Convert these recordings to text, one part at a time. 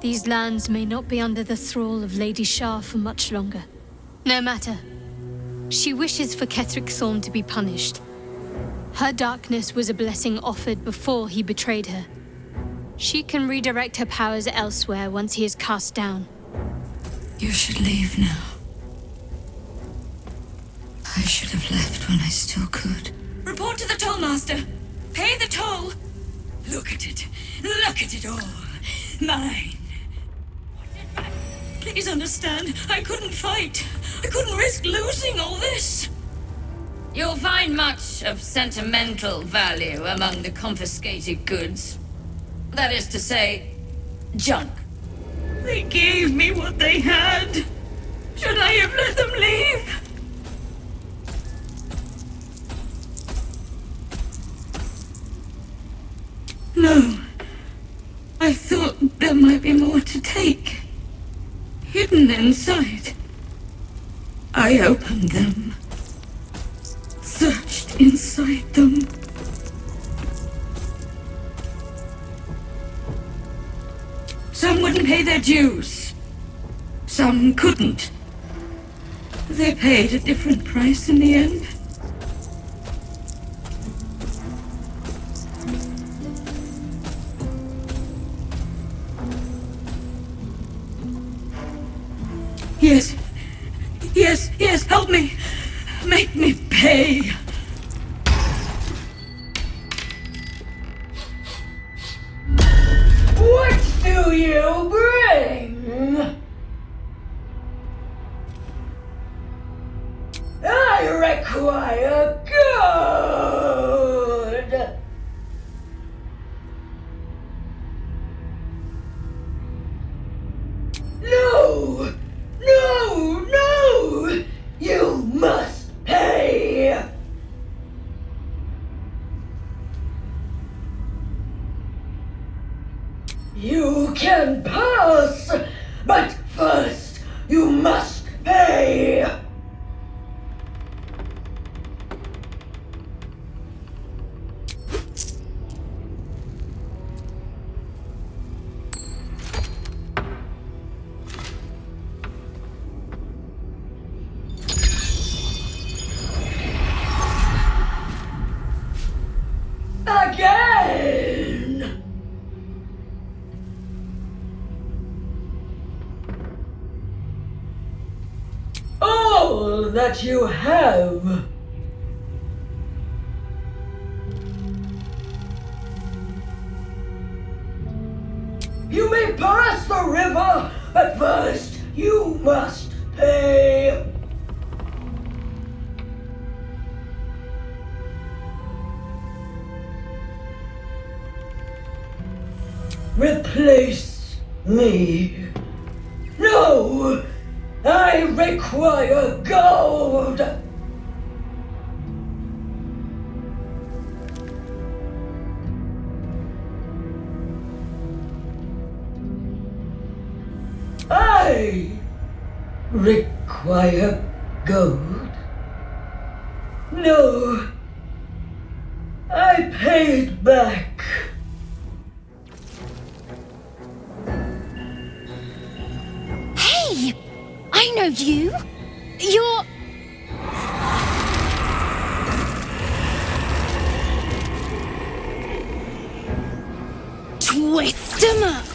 These lands may not be under the thrall of Lady Shah for much longer. No matter. She wishes for Ketheric Thorn to be punished. Her darkness was a blessing offered before he betrayed her. She can redirect her powers elsewhere once he is cast down. You should leave now. I should have left when I still could. Report to the tollmaster. Pay the toll. Look at it. Look at it all. Mine. Please understand, I couldn't fight. I couldn't risk losing all this. You'll find much of sentimental value among the confiscated goods. That is to say, junk. They gave me what they had. Should I have let them leave? No. I thought there might be more to take. Hidden inside. I opened them. Searched inside them. Some wouldn't pay their dues. Some couldn't. They paid a different price in the end. Yes. Yes, yes, help me. Make me pay. What do you bring? I require gold. No! No! No! You must pay! You can pass, but first you must pay! Again! All that you have. You may pass the river, but first you must pay. Replace me. No! I require gold! I require gold? No. I pay it back. Hey! I know you! You're... Twist 'em up!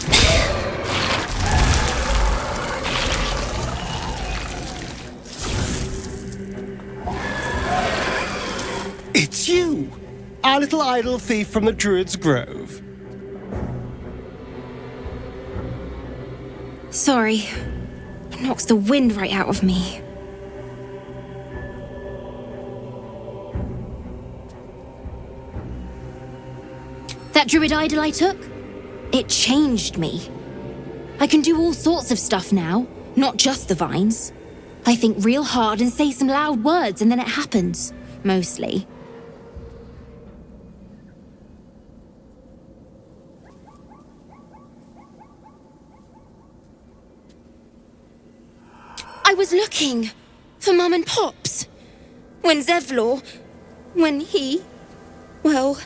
It's you! Our little idol thief from the Druid's Grove. Sorry. It knocks the wind right out of me. That druid idol I took? It changed me. I can do all sorts of stuff now, not just the vines. I think real hard and say some loud words and then it happens. Mostly. I was looking for Mum and Pops. When well,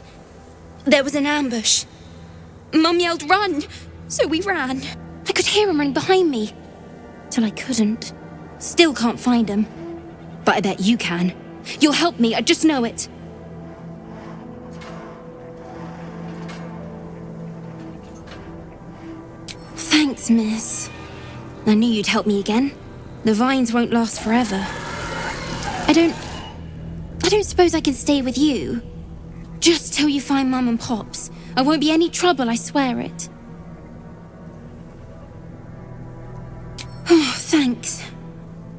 there was an ambush. Mum yelled, "Run!" So we ran. I could hear him running behind me. Till I couldn't. Still can't find him. But I bet you can. You'll help me, I just know it. Thanks, miss. I knew you'd help me again. The vines won't last forever. I don't suppose I can stay with you. Just till you find Mum and Pops. I won't be any trouble, I swear it. Oh, thanks.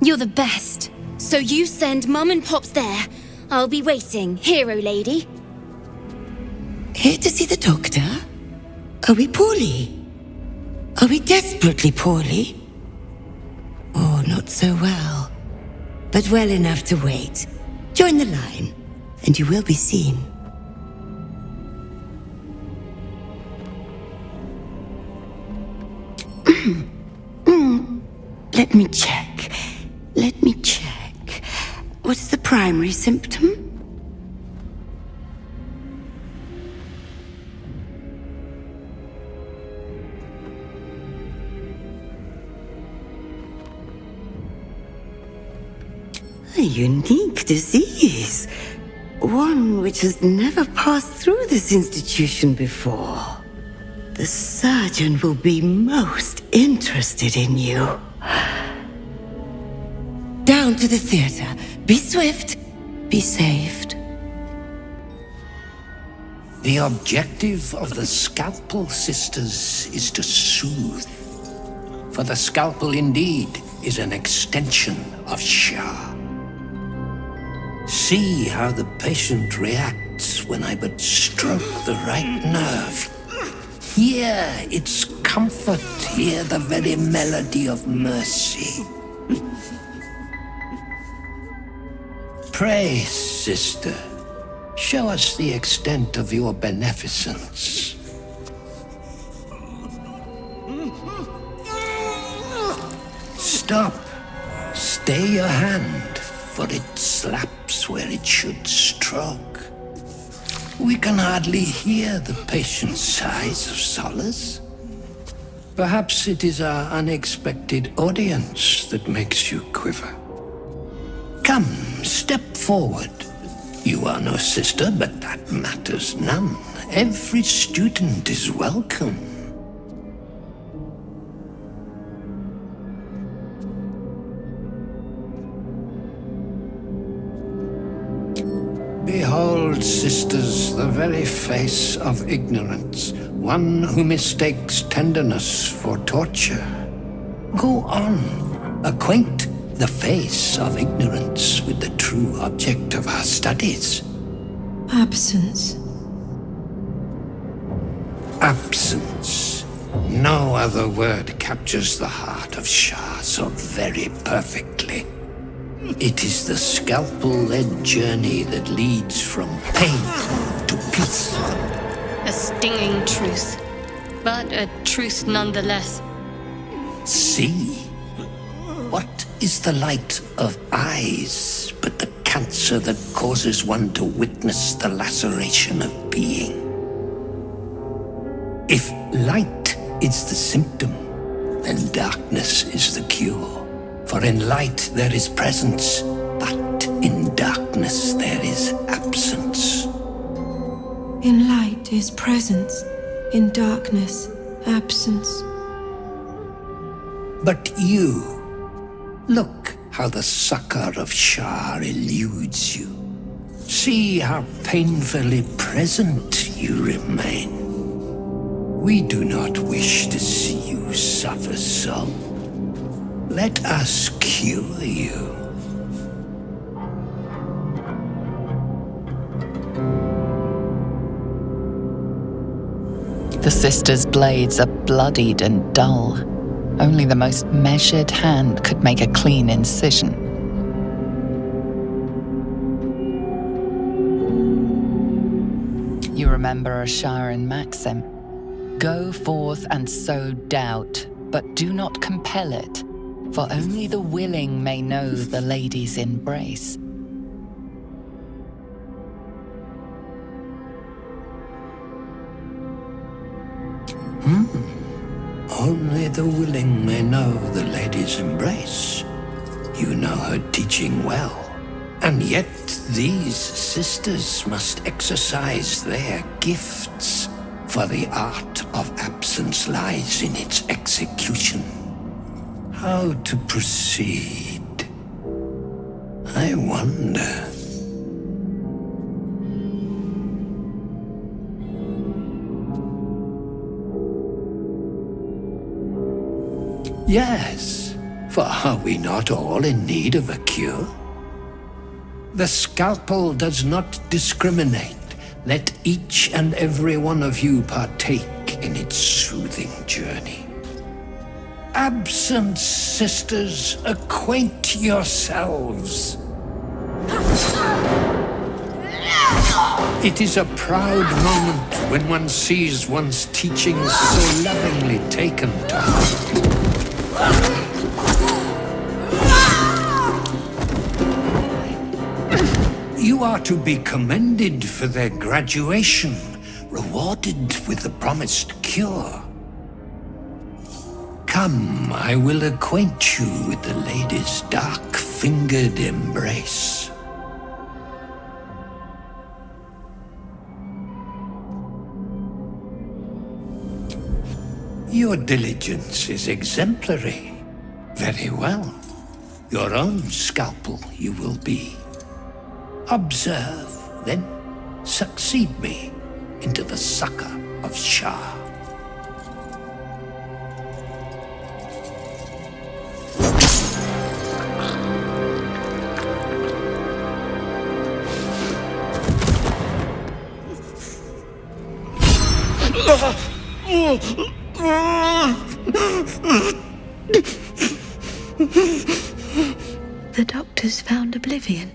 You're the best. So you send Mum and Pops there. I'll be waiting, hero lady. Here to see the doctor? Are we poorly? Are we desperately poorly? Oh, not so well. But well enough to wait. Join the line, and you will be seen. Let me check. What's the primary symptom? A unique disease. One which has never passed through this institution before. The surgeon will be most interested in you. Down to the theater. Be swift. Be saved. The objective of the Scalpel Sisters is to soothe. For the scalpel indeed is an extension of Shah. See how the patient reacts when I but stroke the right nerve. Hear its comfort, hear the very melody of mercy. Pray, sister, show us the extent of your beneficence. Stop. Stay your hand, for it slaps where it should stroke. We can hardly hear the patient's sighs of solace. Perhaps it is our unexpected audience that makes you quiver. Come, step forward. You are no sister, but that matters none. Every student is welcome. Behold, sisters, the very face of ignorance, one who mistakes tenderness for torture. Go on, acquaint the face of ignorance with the true object of our studies. Absence. Absence. No other word captures the heart of Shah so very perfectly. It is the scalpel-led journey that leads from pain to peace. A stinging truth, but a truth nonetheless. See? What is the light of eyes but the cancer that causes one to witness the laceration of being? If light is the symptom, then darkness is the cure. For in light there is presence, but in darkness there is absence. In light is presence, in darkness, absence. But you, look how the succor of Shah eludes you. See how painfully present you remain. We do not wish to see you suffer so. Let us cure you. The sisters' blades are bloodied and dull. Only the most measured hand could make a clean incision. You remember Ashar and Maxim. Go forth and sow doubt, but do not compel it, for only the willing may know the lady's embrace. only the willing may know the lady's embrace. You know her teaching well. And yet these sisters must exercise their gifts, for the art of absence lies in its execution. How to proceed? I wonder. Yes, for are we not all in need of a cure? The scalpel does not discriminate. Let each and every one of you partake in its soothing journey. Absence, sisters, acquaint yourselves. It is a proud moment when one sees one's teachings so lovingly taken to heart. You are to be commended for their graduation, rewarded with the promised cure. Come, I will acquaint you with the lady's dark-fingered embrace. Your diligence is exemplary. Very well. Your own scalpel you will be. Observe, then succeed me into the succor of Shah. The doctor's found oblivion.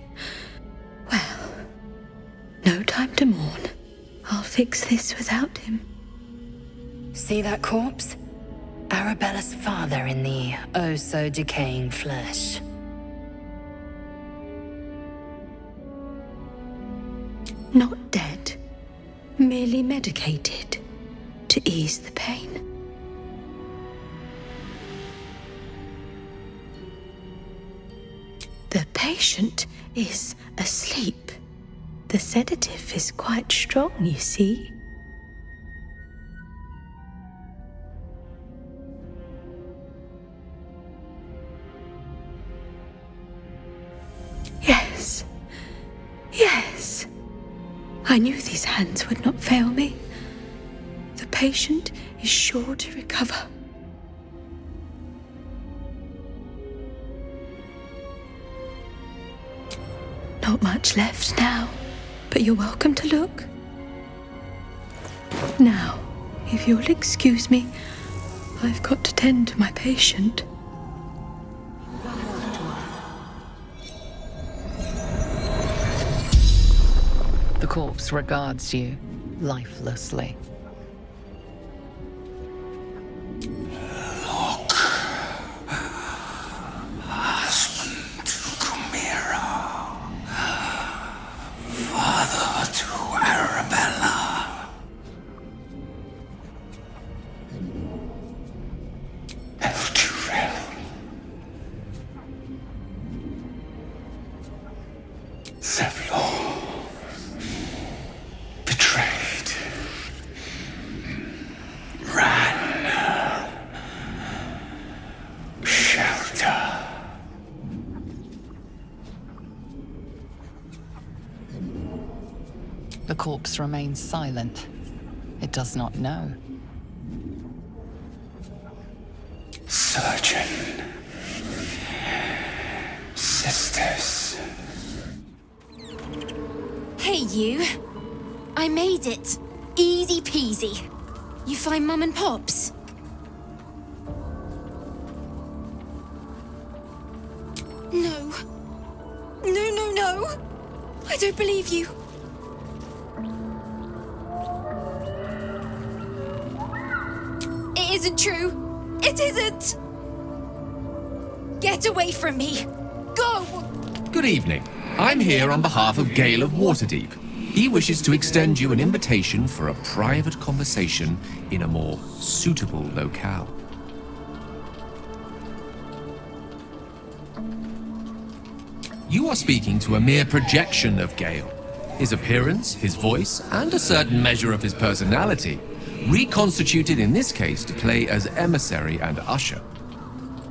Well, no time to mourn. I'll fix this without him. See that corpse? Arabella's father in the oh-so-decaying flesh. Not dead, merely medicated to ease the pain. The patient is asleep. The sedative is quite strong, you see. Yes. Yes. I knew these hands would not fail me. The patient is sure to recover. Not much left now, but you're welcome to look. Now, if you'll excuse me, I've got to tend to my patient. The corpse regards you lifelessly. Look, husband to Chimera, father to Arabella. Eldurel. Zevlon. Betrayed. Ran. Shelter. The corpse remains silent. It does not know. Surgeon. Sisters. Hey, you. I made it. Easy peasy. You find Mum and Pops? No. No. I don't believe you. It isn't true. It isn't. Get away from me. Go! Good evening. I'm here on behalf of Gale of Waterdeep. He wishes to extend you an invitation for a private conversation in a more suitable locale. You are speaking to a mere projection of Gale. His appearance, his voice, and a certain measure of his personality, reconstituted in this case to play as emissary and usher.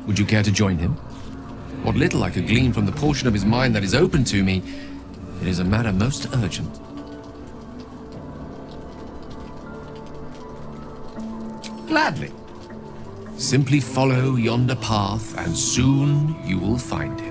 Would you care to join him? What little I could glean from the portion of his mind that is open to me, it is a matter most urgent. Gladly. Simply follow yonder path, and soon you will find him.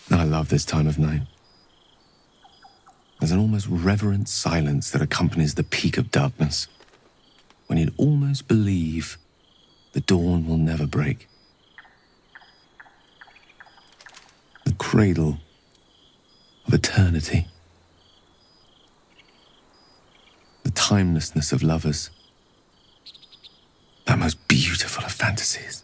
I love this time of night. There's an almost reverent silence that accompanies the peak of darkness, when you'd almost believe the dawn will never break. The cradle of eternity. The timelessness of lovers. That most beautiful of fantasies.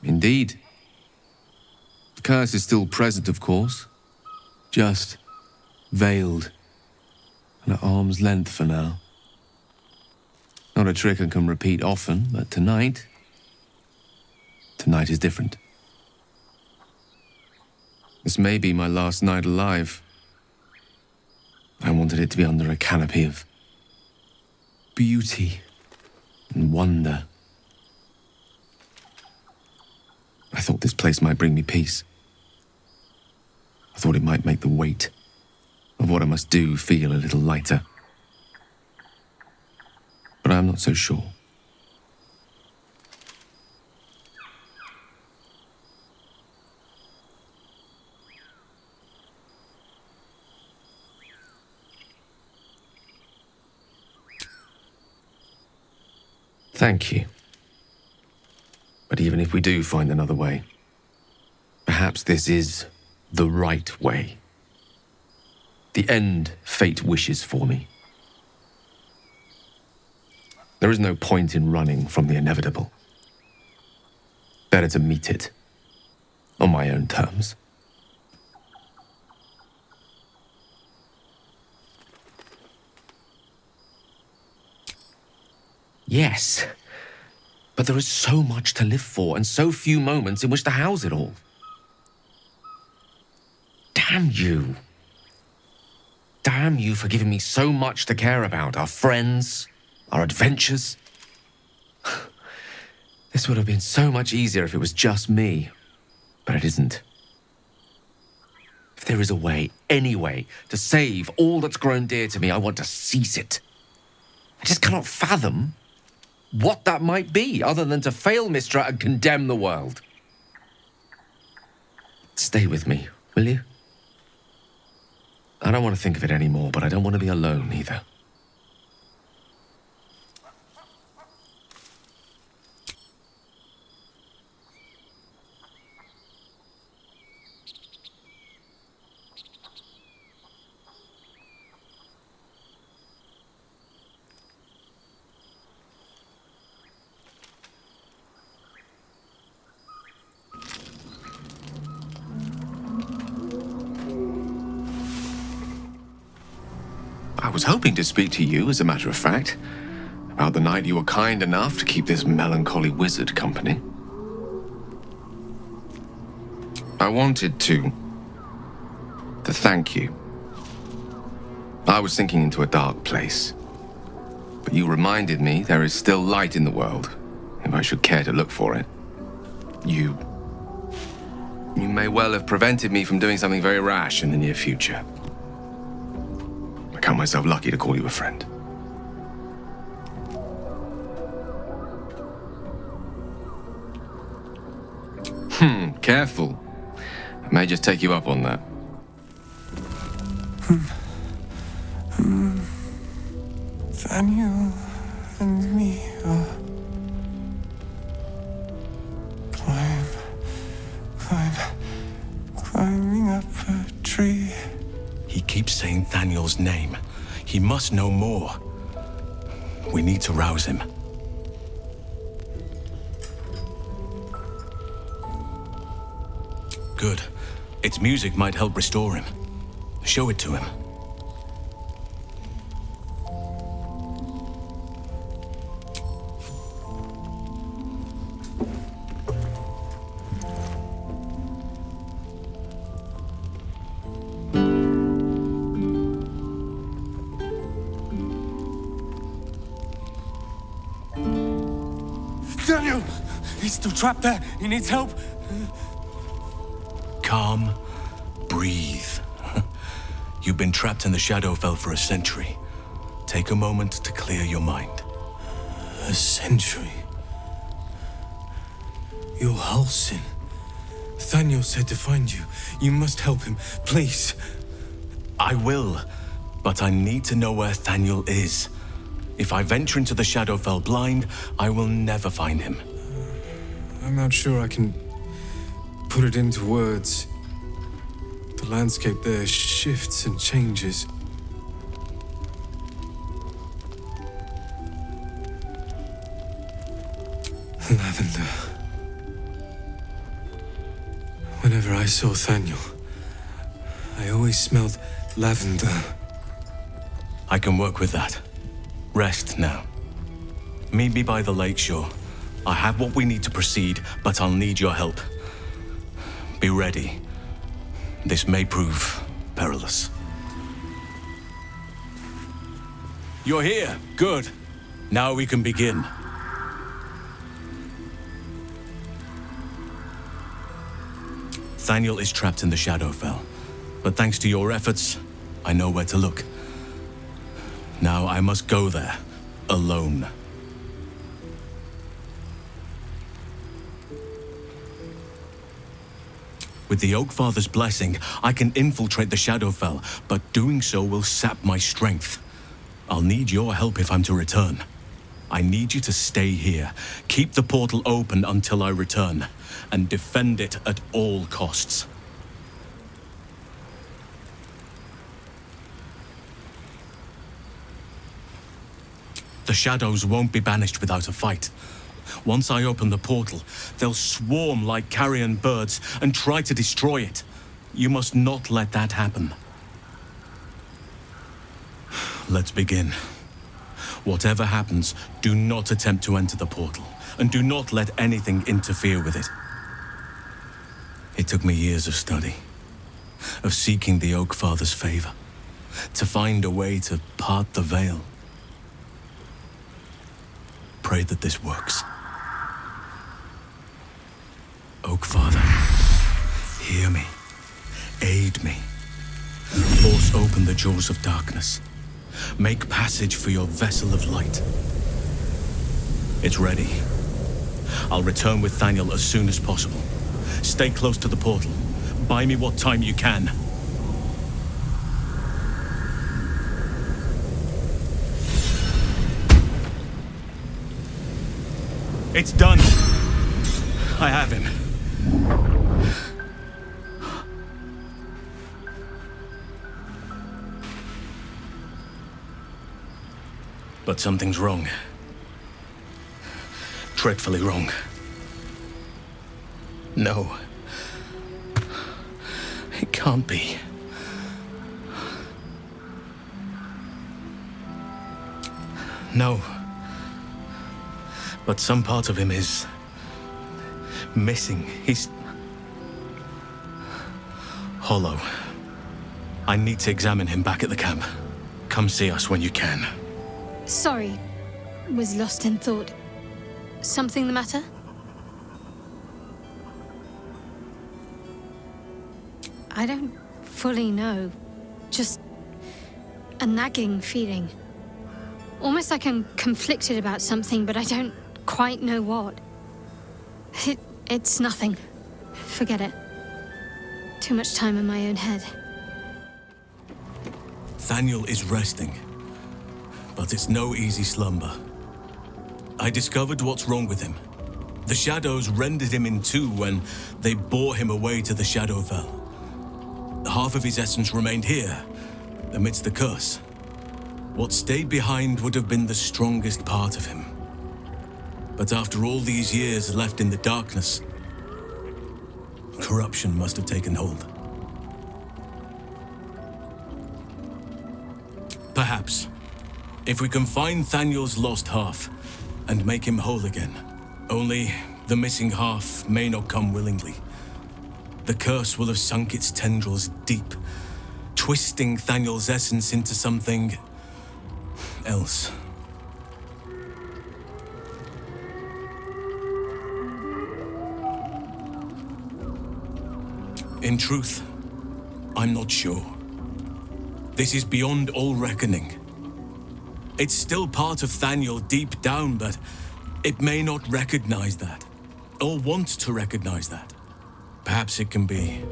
Indeed. The curse is still present, of course. Just veiled and at arm's length for now. Not a trick I can repeat often, but tonight is different. This may be my last night alive. I wanted it to be under a canopy of beauty and wonder. I thought this place might bring me peace. I thought it might make the weight of what I must do feel a little lighter. But I'm not so sure. Thank you. But even if we do find another way, perhaps this is the right way. The end fate wishes for me. There is no point in running from the inevitable. Better to meet it on my own terms. Yes. But there is so much to live for, and so few moments in which to house it all. Damn you. Damn you for giving me so much to care about. Our friends, our adventures. This would have been so much easier if it was just me. But it isn't. If there is a way, any way, to save all that's grown dear to me, I want to seize it. I just cannot fathom what that might be, other than to fail Mistra and condemn the world. Stay with me, will you? I don't want to think of it anymore, but I don't want to be alone either. I was hoping to speak to you, as a matter of fact, about the night you were kind enough to keep this melancholy wizard company. I wanted to thank you. I was sinking into a dark place, but you reminded me there is still light in the world, if I should care to look for it. You may well have prevented me from doing something very rash in the near future. I count myself lucky to call you a friend. Careful. I may just take you up on that. Daniel and me are climb keeps saying Thaniel's name. He must know more. We need to rouse him. Good. Its music might help restore him. Show it to him. Daniel! He's still trapped there. He needs help. Calm. Breathe. You've been trapped in the Shadowfell for a century. Take a moment to clear your mind. A century? You're Halsin. Thaniel said to find you. You must help him, please. I will, but I need to know where Thaniel is. If I venture into the Shadowfell blind, I will never find him. I'm not sure I can put it into words. The landscape there shifts and changes. Lavender. Whenever I saw Thaniel, I always smelled lavender. I can work with that. Rest now. Meet me by the lakeshore. I have what we need to proceed, but I'll need your help. Be ready. This may prove perilous. You're here. Good. Now we can begin. Thaniel is trapped in the Shadowfell, but thanks to your efforts, I know where to look. Now I must go there, alone. With the Oakfather's blessing, I can infiltrate the Shadowfell, but doing so will sap my strength. I'll need your help if I'm to return. I need you to stay here, keep the portal open until I return, and defend it at all costs. The shadows won't be banished without a fight. Once I open the portal, they'll swarm like carrion birds and try to destroy it. You must not let that happen. Let's begin. Whatever happens, do not attempt to enter the portal, and do not let anything interfere with it. It took me years of study, of seeking the Oakfather's favor, to find a way to part the veil. Pray that this works. Oakfather, hear me. Aid me. Force open the jaws of darkness. Make passage for your vessel of light. It's ready. I'll return with Thaniel as soon as possible. Stay close to the portal. Buy me what time you can. It's done. I have him. But something's wrong. Dreadfully wrong. No. It can't be. No. But some part of him is missing. He's hollow. I need to examine him back at the camp. Come see us when you can. Sorry. Was lost in thought. Something the matter? I don't fully know. Just a nagging feeling. Almost like I'm conflicted about something, but I don't quite know what. It's nothing. Forget it. Too much time in my own head. Thaniel is resting, but it's no easy slumber. I discovered what's wrong with him. The shadows rendered him in two when they bore him away to the Shadowfell. Half of his essence remained here, amidst the curse, what stayed behind would have been the strongest part of him. But after all these years left in the darkness, corruption must have taken hold. Perhaps, if we can find Thaniel's lost half and make him whole again, only the missing half may not come willingly. The curse will have sunk its tendrils deep, twisting Thaniel's essence into something else. In truth, I'm not sure. This is beyond all reckoning. It's still part of Thaniel deep down, but it may not recognize that, or want to recognize that. Perhaps it can be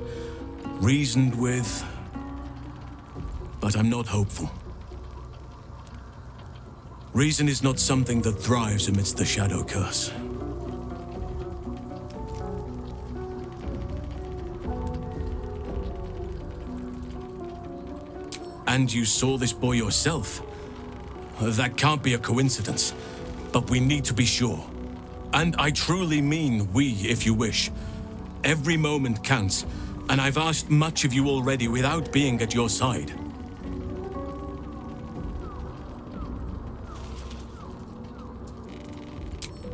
reasoned with, but I'm not hopeful. Reason is not something that thrives amidst the shadow curse. And you saw this boy yourself. That can't be a coincidence, but we need to be sure. And I truly mean we, if you wish. Every moment counts, and I've asked much of you already without being at your side.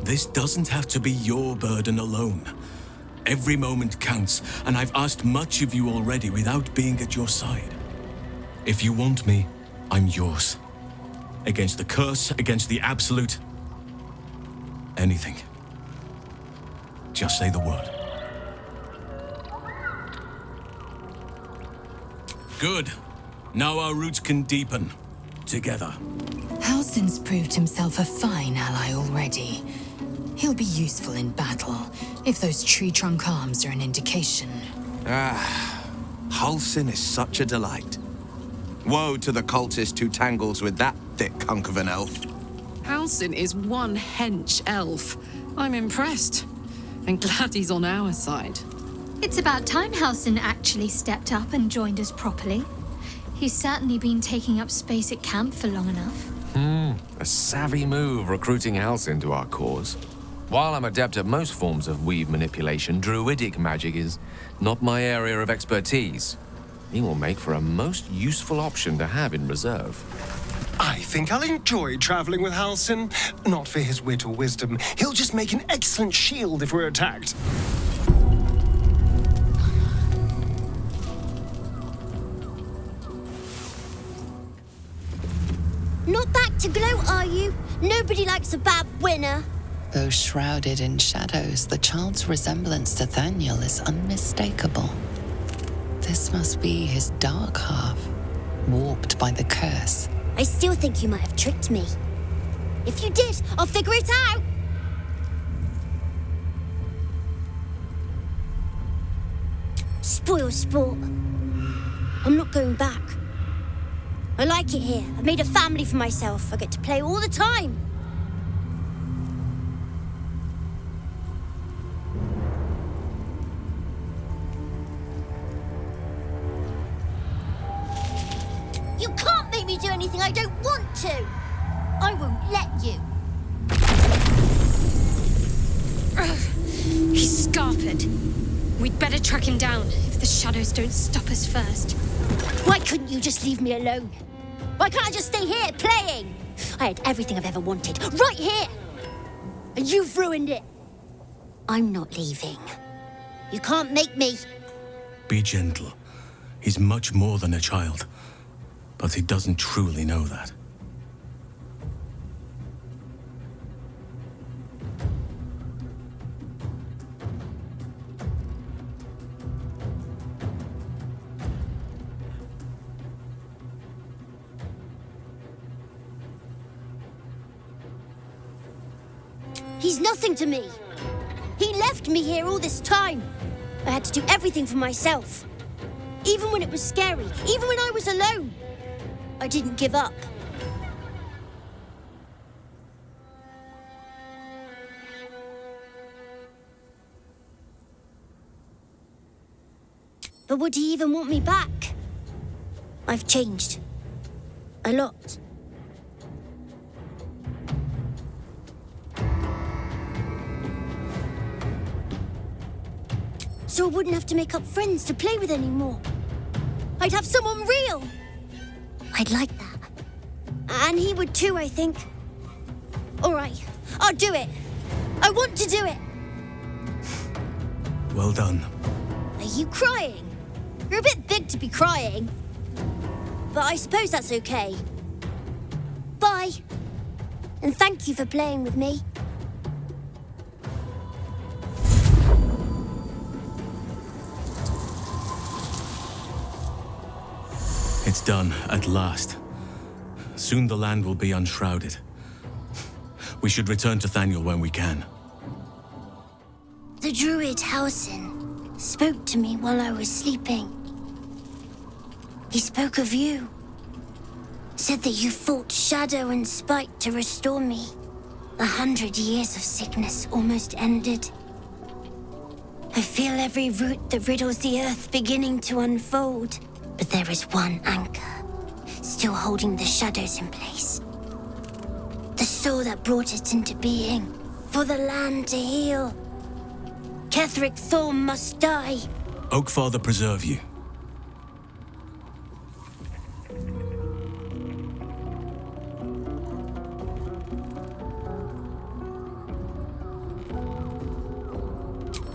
This doesn't have to be your burden alone. Every moment counts, and I've asked much of you already without being at your side. If you want me, I'm yours. Against the curse, against the absolute. Anything. Just say the word. Good. Now our roots can deepen. Together. Halsin's proved himself a fine ally already. He'll be useful in battle, if those tree trunk arms are an indication. Halsin is such a delight. Woe to the cultist who tangles with that thick hunk of an elf. Halsin is one hench elf. I'm impressed. And glad he's on our side. It's about time Halsin actually stepped up and joined us properly. He's certainly been taking up space at camp for long enough. A savvy move recruiting Halsin to our cause. While I'm adept at most forms of weave manipulation, druidic magic is not my area of expertise. He will make for a most useful option to have in reserve. I think I'll enjoy traveling with Halsin. Not for his wit or wisdom. He'll just make an excellent shield if we're attacked. Not back to gloat, are you? Nobody likes a bad winner. Though shrouded in shadows, the child's resemblance to Thaniel is unmistakable. This must be his dark half, warped by the curse. I still think you might have tricked me. If you did, I'll figure it out. Spoil sport. I'm not going back. I like it here. I've made a family for myself. I get to play all the time. You can't make me do anything I don't want to. I won't let you. He's scarpered. We'd better track him down if the shadows don't stop us first. Why couldn't you just leave me alone? Why can't I just stay here playing? I had everything I've ever wanted, right here. And you've ruined it. I'm not leaving. You can't make me. Be gentle. He's much more than a child. But he doesn't truly know that. He's nothing to me. He left me here all this time. I had to do everything for myself. Even when it was scary, even when I was alone. I didn't give up. But would he even want me back? I've changed. A lot. So I wouldn't have to make up friends to play with anymore. I'd have someone real. I'd like that. And he would too, I think. All right, I'll do it. I want to do it. Well done. Are you crying? You're a bit big to be crying. But I suppose that's okay. Bye. And thank you for playing with me. It's done, at last. Soon the land will be unshrouded. We should return to Thaniel when we can. The druid Halsin spoke to me while I was sleeping. He spoke of you. Said that you fought shadow and spite to restore me. 100 years of sickness almost ended. I feel every root that riddles the earth beginning to unfold. But there is one anchor, still holding the shadows in place. The soul that brought it into being, for the land to heal. Ketheric Thorm must die. Oakfather preserve you.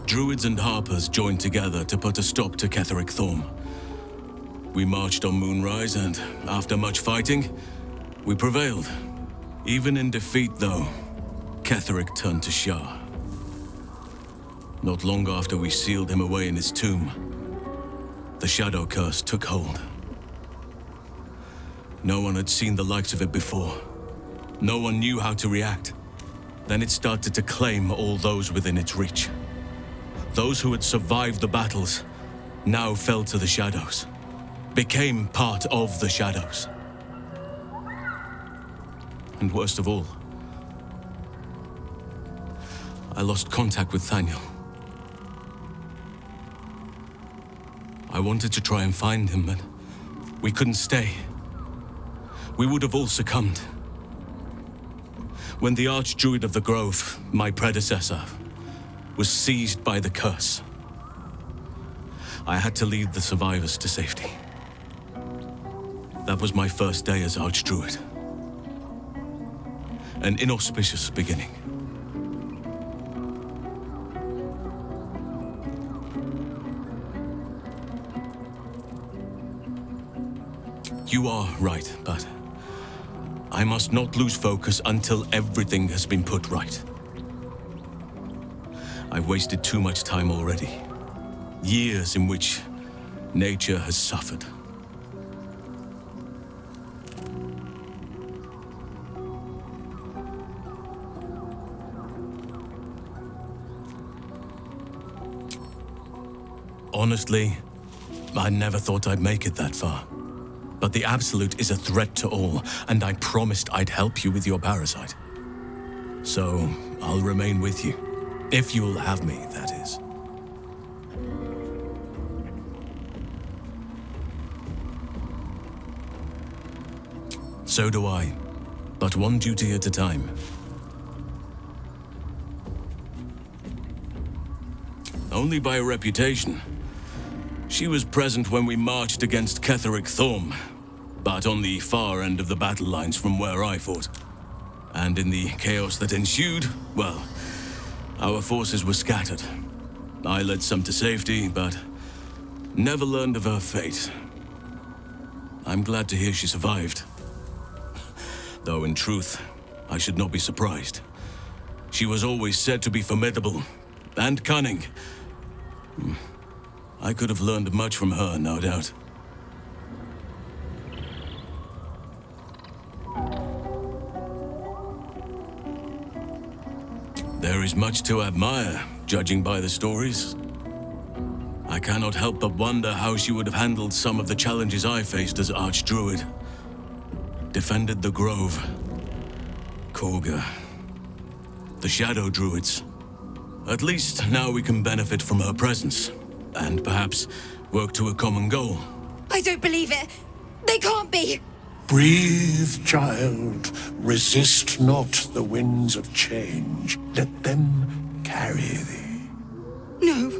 Druids and Harpers joined together to put a stop to Ketheric Thorm. We marched on Moonrise, and after much fighting, we prevailed. Even in defeat, though, Ketheric turned to Shah. Not long after we sealed him away in his tomb, the Shadow Curse took hold. No one had seen the likes of it before. No one knew how to react. Then it started to claim all those within its reach. Those who had survived the battles now fell to the shadows, became part of the shadows. And worst of all, I lost contact with Thaniel. I wanted to try and find him, but we couldn't stay. We would have all succumbed. When the Archdruid of the Grove, my predecessor, was seized by the curse, I had to lead the survivors to safety. That was my first day as Archdruid. An inauspicious beginning. You are right, but I must not lose focus until everything has been put right. I've wasted too much time already. Years in which nature has suffered. Honestly, I never thought I'd make it that far. But the Absolute is a threat to all, and I promised I'd help you with your parasite. So, I'll remain with you. If you'll have me, that is. So do I, but one duty at a time. Only by reputation. She was present when we marched against Ketheric Thorm, but on the far end of the battle lines from where I fought. And in the chaos that ensued, well, our forces were scattered. I led some to safety, but never learned of her fate. I'm glad to hear she survived. Though in truth, I should not be surprised. She was always said to be formidable and cunning. I could have learned much from her, no doubt. There is much to admire, judging by the stories. I cannot help but wonder how she would have handled some of the challenges I faced as Archdruid. Defended the Grove, Korga, the Shadow Druids. At least now we can benefit from her presence, and perhaps work to a common goal. I don't believe it. They can't be. Breathe, child. Resist not the winds of change. Let them carry thee. No.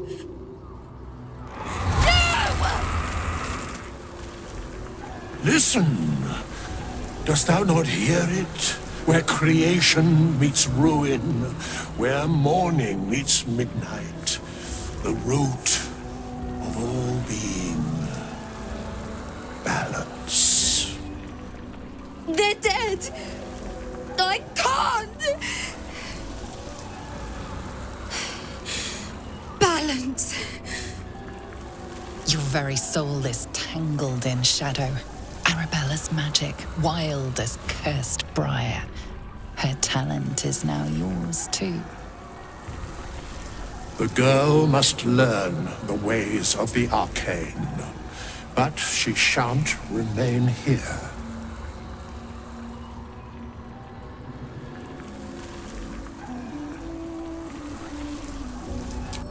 Listen. Dost thou not hear it? Where creation meets ruin, where morning meets midnight, the root of all being. Balance. They're dead. I can't. Balance. Your very soul is tangled in shadow. Arabella's magic, wild as cursed briar. Her talent is now yours too. The girl must learn the ways of the arcane, but she shan't remain here.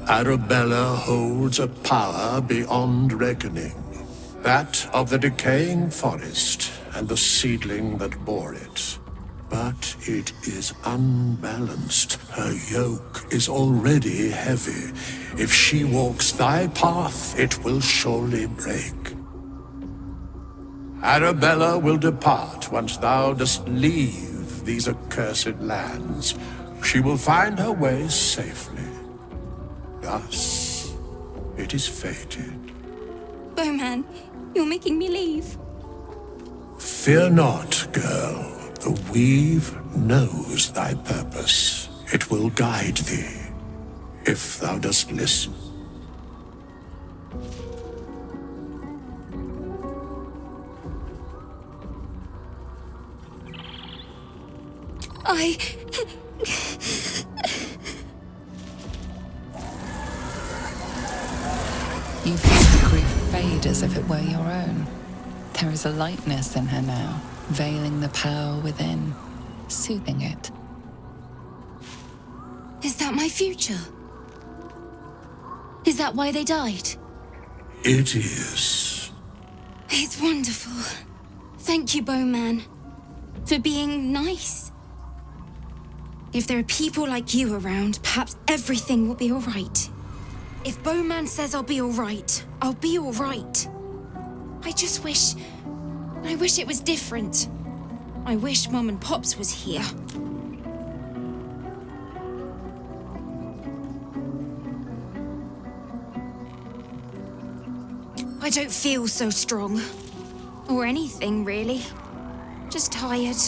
Arabella holds a power beyond reckoning, that of the decaying forest and the seedling that bore it. But it is unbalanced. Her yoke is already heavy. If she walks thy path, it will surely break. Arabella will depart once thou dost leave these accursed lands. She will find her way safely. Thus, it is fated. Bowman, you're making me leave. Fear not, girl. The weave knows thy purpose. It will guide thee, if thou dost listen. You feel the grief fade as if it were your own. There is a lightness in her now, veiling the power within, soothing it. Is that my future? Is that why they died? It is. It's wonderful. Thank you, Bowman, for being nice. If there are people like you around, perhaps everything will be all right. If Bowman says I'll be all right, I'll be all right. I wish it was different. I wish Mum and Pops was here. I don't feel so strong. Or anything, really. Just tired.